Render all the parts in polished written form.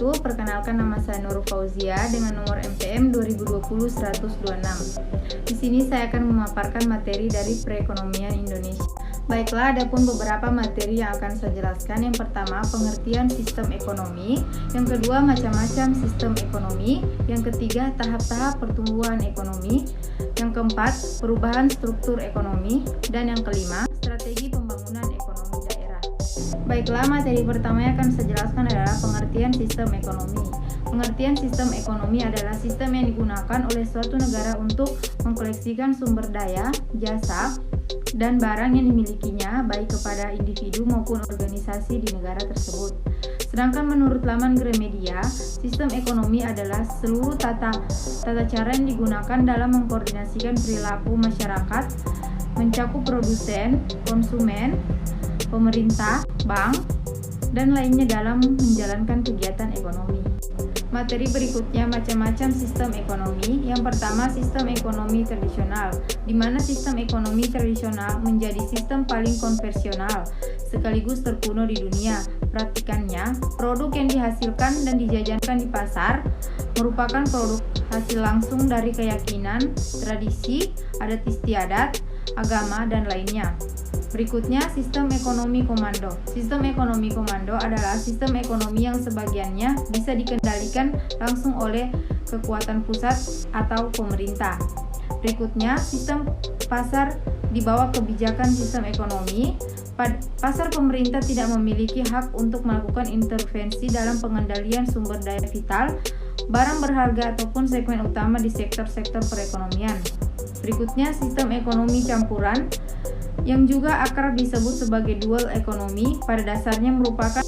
wabarakatuh. Perkenalkan, nama saya Nurul Fauzia dengan nomor MPM 2020-126. Di sini saya akan memaparkan materi dari perekonomian Indonesia. Baiklah, adapun beberapa materi yang akan saya jelaskan. Yang pertama, pengertian sistem ekonomi. Yang kedua, macam-macam sistem ekonomi. Yang ketiga, tahap-tahap pertumbuhan ekonomi. Yang keempat, perubahan struktur ekonomi. Dan yang kelima, strategi pembangunan ekonomi daerah. Baiklah, materi pertama yang akan saya jelaskan adalah pengertian sistem ekonomi. Pengertian sistem ekonomi adalah sistem yang digunakan oleh suatu negara untuk mengkoleksikan sumber daya, jasa, dan barang yang dimilikinya baik kepada individu maupun organisasi di negara tersebut. Sedangkan menurut laman Gramedia, sistem ekonomi adalah seluruh tata cara yang digunakan dalam mengkoordinasikan perilaku masyarakat, mencakup produsen, konsumen, pemerintah, bank, dan lainnya dalam menjalankan kegiatan ekonomi. Materi berikutnya, macam-macam sistem ekonomi. Yang pertama, sistem ekonomi tradisional, di mana sistem ekonomi tradisional menjadi sistem paling konvensional sekaligus terkuno di dunia. Praktikannya, produk yang dihasilkan dan dijajankan di pasar merupakan produk hasil langsung dari keyakinan, tradisi, adat istiadat, agama, dan lainnya. Berikutnya, sistem ekonomi komando. Sistem ekonomi komando adalah sistem ekonomi yang sebagiannya bisa dikendalikan langsung oleh kekuatan pusat atau pemerintah. Berikutnya, sistem pasar di bawah kebijakan sistem ekonomi. Pasar pemerintah tidak memiliki hak untuk melakukan intervensi dalam pengendalian sumber daya vital, barang berharga ataupun segmen utama di sektor-sektor perekonomian. Berikutnya, sistem ekonomi campuran yang juga akrab disebut sebagai dual ekonomi pada dasarnya merupakan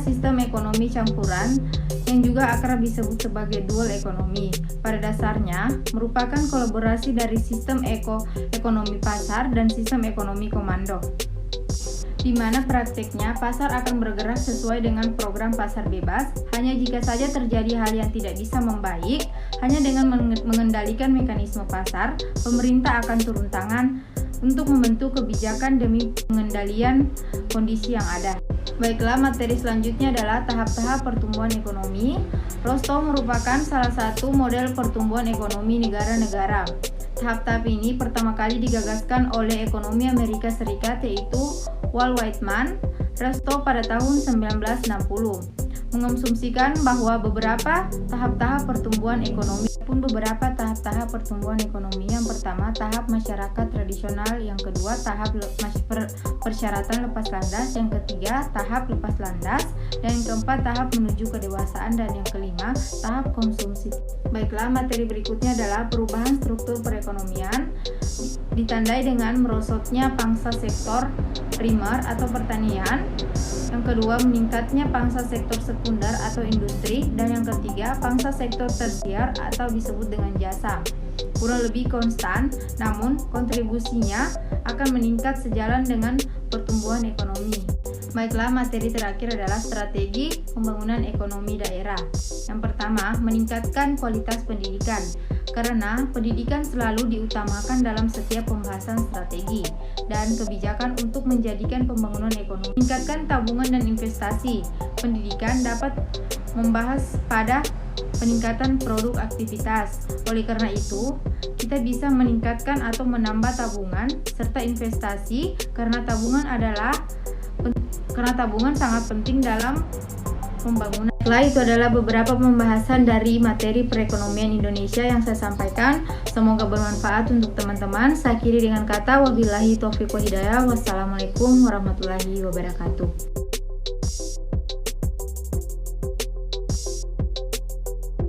sistem ekonomi campuran yang juga akrab disebut sebagai dual ekonomi pada dasarnya merupakan kolaborasi dari sistem ekonomi pasar dan sistem ekonomi komando, di mana prakteknya pasar akan bergerak sesuai dengan program pasar bebas. Hanya jika saja terjadi hal yang tidak bisa membaik, hanya dengan mengendalikan mekanisme pasar, pemerintah akan turun tangan untuk membentuk kebijakan demi pengendalian kondisi yang ada. Baiklah, materi selanjutnya adalah tahap-tahap pertumbuhan ekonomi. Rostow merupakan salah satu model pertumbuhan ekonomi negara-negara. Tahap-tahap ini pertama kali digagaskan oleh ekonomi Amerika Serikat, yaitu Walt Whitman Rostow pada tahun 1960, mengasumsikan bahwa beberapa tahap-tahap pertumbuhan ekonomi. Yang pertama, tahap masyarakat tradisional. Yang kedua, tahap persyaratan lepas landas. Yang ketiga, tahap lepas landas. Dan yang keempat, tahap menuju kedewasaan. Dan yang kelima, tahap konsumsi. Baiklah, materi berikutnya adalah perubahan struktur perekonomian, ditandai dengan merosotnya pangsa sektor primer atau pertanian. Yang kedua, meningkatnya pangsa sektor sekunder atau industri. Dan yang ketiga, pangsa sektor tersier atau disebut dengan jasa. Kurang lebih konstan, namun kontribusinya akan meningkat sejalan dengan pertumbuhan ekonomi. Baiklah, materi terakhir adalah strategi pembangunan ekonomi daerah. Yang pertama, meningkatkan kualitas pendidikan, karena pendidikan selalu diutamakan dalam setiap pembahasan strategi dan kebijakan untuk menjadikan pembangunan ekonomi. Meningkatkan tabungan dan investasi. Pendidikan dapat membahas pada peningkatan produk aktivitas. Oleh karena itu, kita bisa meningkatkan atau menambah tabungan serta investasi karena tabungan sangat penting dalam pembangunan. Setelah itu adalah beberapa pembahasan dari materi perekonomian Indonesia yang saya sampaikan. Semoga bermanfaat untuk teman-teman. Saya akhiri dengan kata wabillahi taufiq wal hidayah. Wassalamualaikum warahmatullahi wabarakatuh.